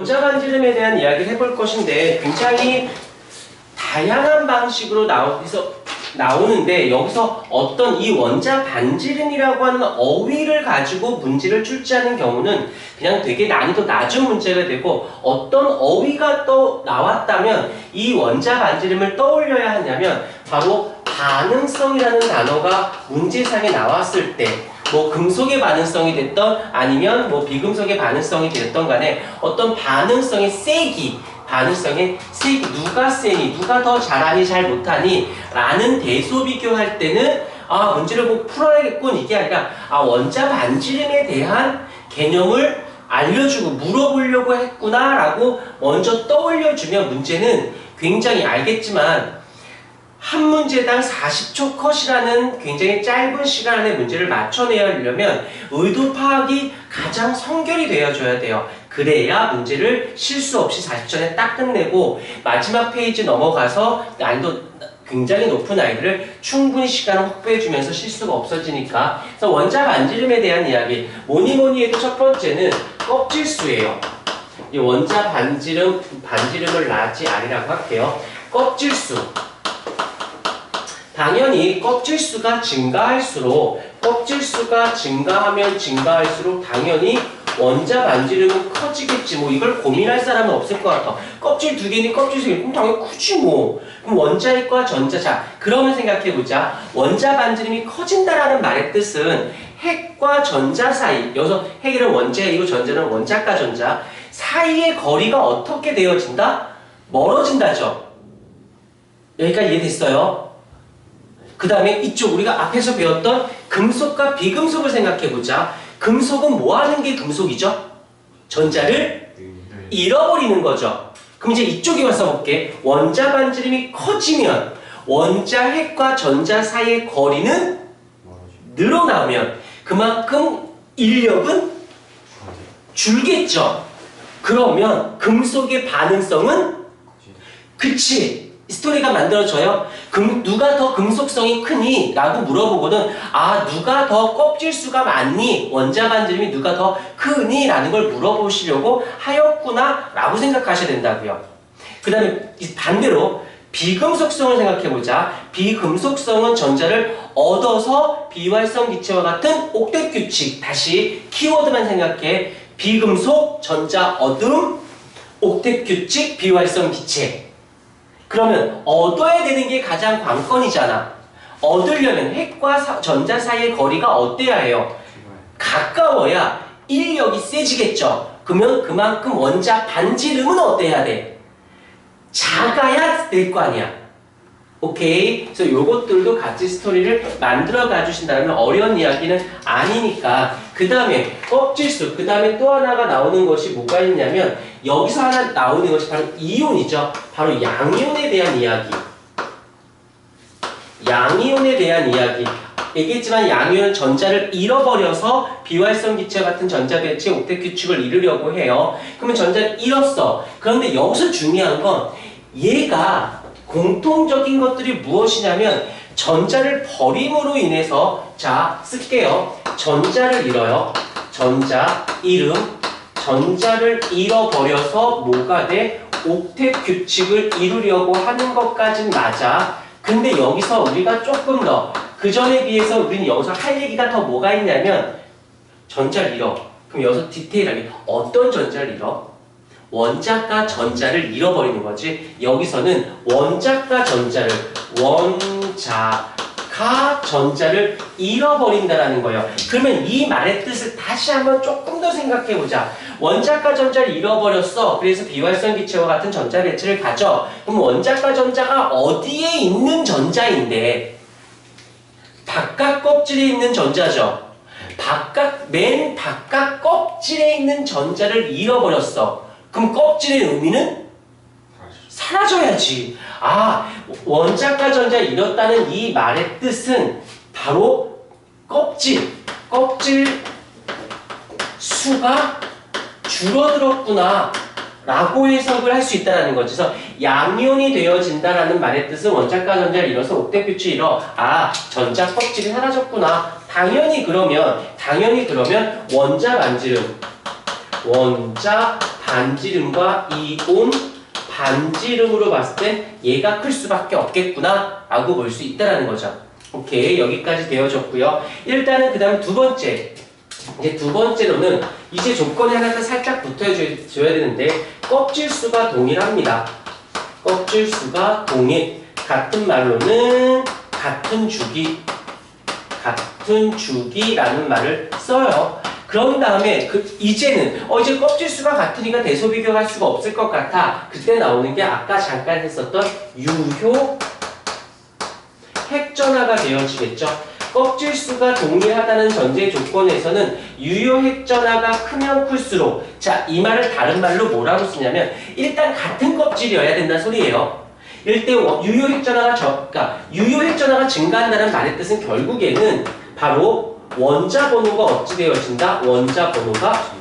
원자 반지름에 대한 이야기를 해볼 것인데 굉장히 다양한 방식으로 나오는데 여기서 어떤 이 원자 반지름이라고 하는 어휘를 가지고 문제를 출제하는 경우는 그냥 되게 난이도 낮은 문제가 되고 어떤 어휘가 또 나왔다면 이 원자 반지름을 떠올려야 하냐면 바로 반응성이라는 단어가 문제상에 나왔을 때 뭐 금속의 반응성이 됐던 아니면 뭐 비금속의 반응성이 됐던 간에 어떤 반응성의 세기 누가 세니 누가 더 잘하니 잘 못하니 라는 대소비교할 때는 아 문제를 꼭 풀어야겠군 이게 아니라 아 원자 반지름에 대한 개념을 알려주고 물어보려고 했구나 라고 먼저 떠올려주면 문제는 굉장히 알겠지만 한 문제당 40초 컷이라는 굉장히 짧은 시간 안에 문제를 맞춰내려면 의도 파악이 가장 성결이 되어줘야 돼요. 그래야 문제를 실수 없이 40초 안에 딱 끝내고 마지막 페이지 넘어가서 난이도 굉장히 높은 아이들을 충분히 시간을 확보해주면서 실수가 없어지니까. 그래서 원자 반지름에 대한 이야기 뭐니 해도 첫 번째는 껍질수예요. 이 원자 반지름을 라지 R이라고 할게요. 껍질수. 당연히 껍질수가 증가할수록 당연히 원자 반지름은 커지겠지. 뭐 이걸 고민할 사람은 없을 것 같아. 껍질 두 개니 껍질 세 개. 그럼 당연히 크지 뭐. 그럼 원자핵과 전자. 자, 그러면 생각해보자. 원자 반지름이 커진다라는 말의 뜻은 핵과 전자 사이. 여기서 핵이란 원자이고 전자는 원자과 전자. 사이의 거리가 어떻게 되어진다? 멀어진다죠. 여기까지 이해됐어요? 그 다음에 이쪽 우리가 앞에서 배웠던 금속과 비금속을 생각해보자. 금속은 뭐 하는 게 금속이죠? 전자를 잃어버리는 거죠. 그럼 이제 이쪽에 와서 볼게. 원자 반지름이 커지면 원자핵과 전자 사이의 거리는 늘어나면 그만큼 인력은 줄겠죠. 그러면 금속의 반응성은 그치. 스토리가 만들어져요. 누가 더 금속성이 크니? 라고 물어보거든. 아, 누가 더 껍질수가 많니? 원자 반지름이 누가 더 크니? 라는 걸 물어보시려고 하였구나 라고 생각하셔야 된다고요. 그 다음에 반대로 비금속성을 생각해보자. 비금속성은 전자를 얻어서 비활성 기체와 같은 옥텟 규칙. 다시 키워드만 생각해. 비금속, 전자 얻음, 옥텟 규칙, 비활성 기체. 그러면 얻어야 되는 게 가장 관건이잖아. 얻으려면 핵과 전자 사이의 거리가 어때야 해요? 가까워야 인력이 세지겠죠. 그러면 그만큼 원자 반지름은 어때야 돼? 작아야 될 거 아니야. 오케이? 그래서 요것들도 같이 스토리를 만들어 가주신다면 어려운 이야기는 아니니까. 그 다음에 껍질수. 그 다음에 또 하나가 나오는 것이 뭐가 있냐면 여기서 하나 나오는 것이 바로 이온이죠. 바로 양이온에 대한 이야기. 양이온에 대한 이야기. 얘기했지만 양이온은 전자를 잃어버려서 비활성 기체와 같은 전자 배치 옥텟 규칙을 이루려고 해요. 그러면 전자를 잃었어. 그런데 여기서 중요한 건 얘가 공통적인 것들이 무엇이냐면 전자를 버림으로 인해서 자 쓸게요. 전자를 잃어요. 전자 이름 전자를 잃어버려서 뭐가 돼? 옥텟 규칙을 이루려고 하는 것까진 맞아. 근데 여기서 우리가 조금 더 그 전에 비해서 우리는 여기서 할 얘기가 더 뭐가 있냐면 전자를 잃어. 그럼 여기서 디테일하게 어떤 전자를 잃어? 원자과 전자를 잃어버리는 거지. 여기서는 원자과 전자를 잃어버린다라는 거예요. 그러면 이 말의 뜻을 다시 한번 조금 더 생각해보자. 원자과 전자를 잃어버렸어. 그래서 비활성 기체와 같은 전자 배치를 가져. 그럼 원자과 전자가 어디에 있는 전자인데? 바깥 껍질에 있는 전자죠. 맨 바깥 껍질에 있는 전자를 잃어버렸어. 그럼 껍질의 의미는 사라져야지. 아, 원자과 전자 잃었다는 이 말의 뜻은 바로 껍질 수가 줄어들었구나 라고 해석을 할 수 있다는 거지. 그래서 양이온이 되어진다라는 말의 뜻은 원자과 전자를 잃어서 옥텟 규칙을 잃어. 아, 전자 껍질이 사라졌구나. 당연히 그러면 원자 반지름과 이온 반지름으로 봤을 땐 얘가 클 수밖에 없겠구나 라고 볼 수 있다는 거죠. 오케이, 여기까지 되어졌고요. 일단은 그 다음에 두 번째, 이제 두 번째로는 이제 조건이 하나 살짝 붙어줘야 되는데 껍질수가 동일합니다. 껍질수가 동일. 같은 말로는 같은 주기라는 말을 써요. 그런 다음에 이제는 이제 껍질수가 같으니까 대소 비교할 수가 없을 것 같아. 그때 나오는 게 아까 잠깐 했었던 유효 핵전화가 되어지겠죠. 껍질수가 동일하다는 전제 조건에서는 유효 핵전화가 크면 클수록, 자, 이 말을 다른 말로 뭐라고 쓰냐면 일단 같은 껍질이어야 된다는 소리예요. 일단 유효 핵전화가 증가한다는 말의 뜻은 결국에는 바로 원자 번호가 어찌 되어진다? 원자 번호가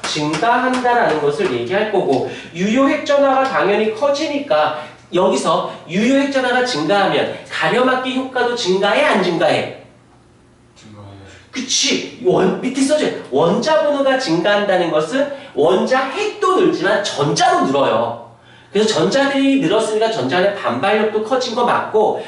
증가한다라는 것을 얘기할 거고, 유효 핵전화가 당연히 커지니까 여기서 유효 핵전화가 증가하면 가려막기 효과도 증가해, 안 증가해? 그치. 밑에 써져. 원자 번호가 증가한다는 것은 원자 핵도 늘지만 전자도 늘어요. 그래서 전자들이 늘었으니까 전자의 반발력도 커진 거 맞고,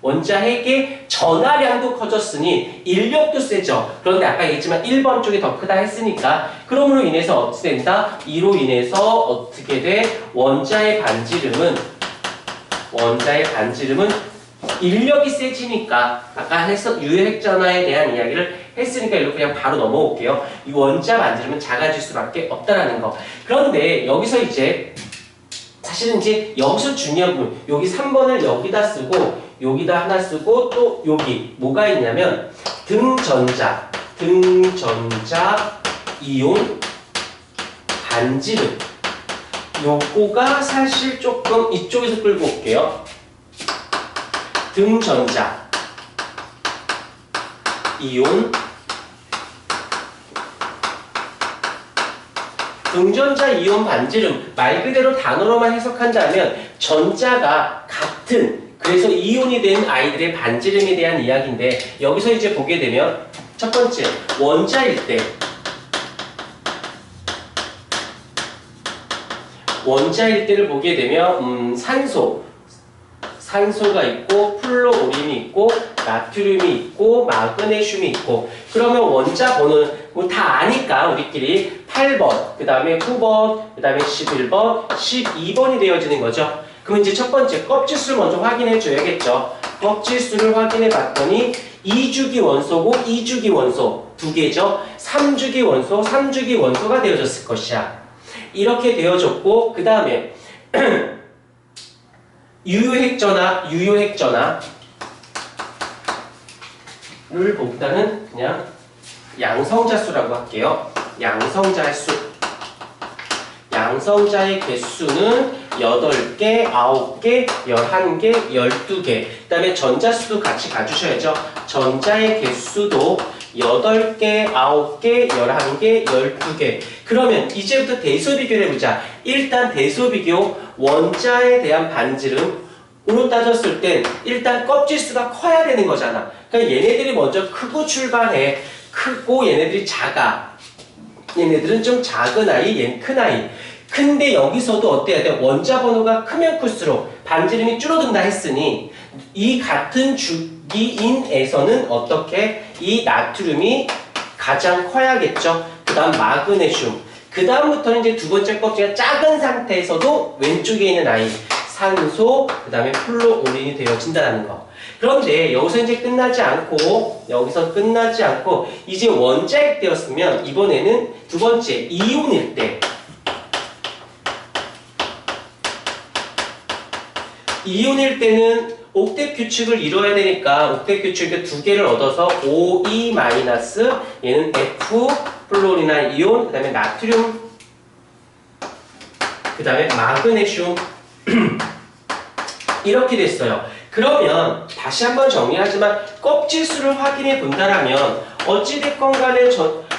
원자핵의 전하량도 커졌으니 인력도 세죠. 그런데 아까 얘기했지만 1번 쪽이 더 크다 했으니까, 그러므로 인해서 어떻게 된다? 이로 인해서 어떻게 돼? 원자의 반지름은 인력이 세지니까, 아까 유효 핵전화에 대한 이야기를 했으니까 이로 그냥 바로 넘어올게요. 이 원자 반지름은 작아질 수밖에 없다라는 거. 그런데 여기서 이제 사실은 이제 여기서 중요한 부분, 여기 3번을 여기다 쓰고 여기다 하나 쓰고 또 여기 뭐가 있냐면 등전자 이온 반지름, 요거가 사실 조금 이쪽에서 끌고 올게요. 등전자 이온 반지름, 말 그대로 단어로만 해석한다면 전자가 같은, 그래서 이온이 된 아이들의 반지름에 대한 이야기인데, 여기서 이제 보게 되면 첫 번째 원자일 때를 보게 되면 산소가 있고 플로린이 있고 나트륨이 있고 마그네슘이 있고, 그러면 원자 번호는 뭐 다 아니까 우리끼리 8번, 그 다음에 9번, 그 다음에 11번, 12번이 되어지는 거죠. 그럼 이제 첫 번째 껍질수를 먼저 확인해 줘야겠죠. 껍질수를 확인해 봤더니 2주기 원소고 2주기 원소 두 개죠. 3주기 원소가 되어졌을 것이야. 이렇게 되어졌고, 그 다음에 유효핵전화를 보기다는 그냥 양성자수라고 할게요. 양성자의 개수는 8개, 9개, 11개, 12개. 그 다음에 전자수도 같이 가주셔야죠. 전자의 개수도 8개, 9개, 11개, 12개. 그러면 이제부터 대소 비교를 해보자. 일단 대소 비교, 원자에 대한 반지름으로 따졌을 땐 일단 껍질수가 커야 되는 거잖아. 그러니까 얘네들이 먼저 크고 출발해. 크고 얘네들이 작아. 얘네들은 좀 작은 아이, 얘는 큰 아이. 근데 여기서도 어때야 돼? 원자 번호가 크면 클수록 반지름이 줄어든다 했으니 이 같은 주기인에서는 어떻게? 이 나트륨이 가장 커야겠죠. 그 다음 마그네슘. 그 다음부터는 이제 두 번째 껍질이 작은 상태에서도 왼쪽에 있는 아이 산소, 그 다음에 플로린이 되어진다는 거. 그런데 여기서 이제 끝나지 않고 이제 원자핵 되었으면 이번에는 두 번째 이온일 때, 이온일 때는 옥텟 규칙을 이뤄야 되니까 옥텟 규칙 두 개를 얻어서 OE- 얘는 F 플로리나 이온, 그 다음에 나트륨, 그 다음에 마그네슘 이렇게 됐어요. 그러면 다시 한번 정리하지만 껍질수를 확인해 본다라면 어찌됐건 간에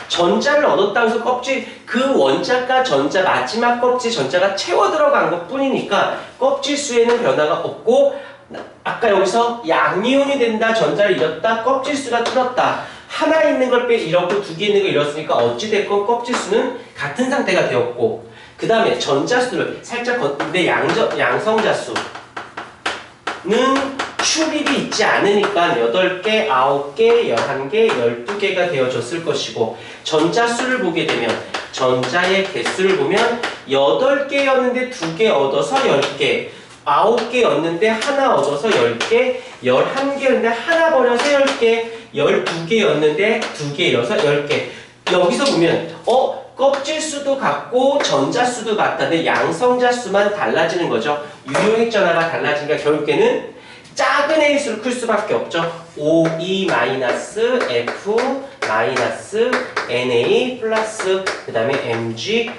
전자를 얻었다고 해서 그 원자가 전자, 마지막 껍질 전자가 채워 들어간 것 뿐이니까 껍질수에는 변화가 없고 아까 여기서 양이온이 된다, 전자를 잃었다, 껍질수가 줄었다. 하나 있는 걸 잃었고 두 개 있는 걸 잃었으니까 어찌됐건 껍질수는 같은 상태가 되었고, 그 다음에 전자수를 살짝 근데 양성자수는 출입이 있지 않으니까 8개, 9개, 11개, 12개가 되어졌을 것이고, 전자수를 보게 되면 전자의 개수를 보면 8개였는데 2개 얻어서 10개, 9개였는데 하나 얻어서 10개, 11개였는데 하나 버려서 10개, 12개였는데 2개 잃어서 10개. 여기서 보면 껍질수도 같고 전자수도 같다는데 양성자수만 달라지는 거죠. 유효핵전화가 달라지니까 결국에는 작은 A수를 클 수밖에 없죠. OE-F-NA 플러스 그 다음에 MG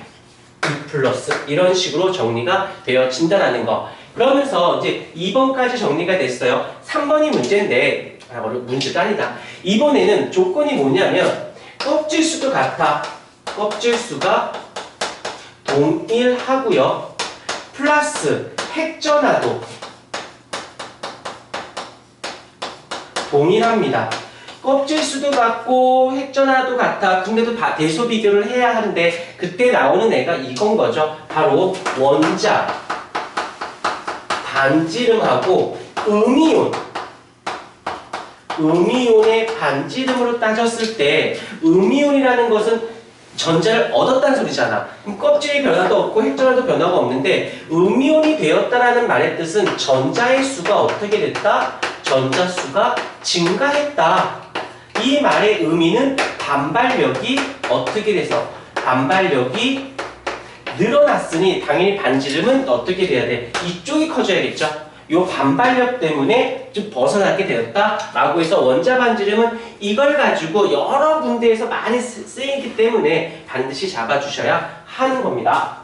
플러스 이런 식으로 정리가 되어진다는 거. 그러면서 이제 2번까지 정리가 됐어요. 3번이 문제인데 문제가 아니다. 이번에는 조건이 뭐냐면 껍질수도 같아. 껍질수가 동일하고요. 플러스 핵전화도 동일합니다. 껍질수도 같고 핵전화도 같아. 근데도 대소 비교를 해야 하는데 그때 나오는 애가 이건 거죠. 바로 원자 반지름하고 음이온의 반지름으로 따졌을 때 음이온이라는 것은 전자를 얻었다는 소리잖아. 그럼 껍질의 변화도 없고 핵전화도 변화가 없는데 음이온이 되었다라는 말의 뜻은 전자의 수가 어떻게 됐다? 전자수가 증가했다. 이 말의 의미는 반발력이 어떻게 돼서 반발력이 늘어났으니 당연히 반지름은 어떻게 돼야 돼? 이쪽이 커져야겠죠. 요 반발력 때문에 좀 벗어나게 되었다라고 해서 원자 반지름은 이걸 가지고 여러 군데에서 많이 쓰이기 때문에 반드시 잡아주셔야 하는 겁니다.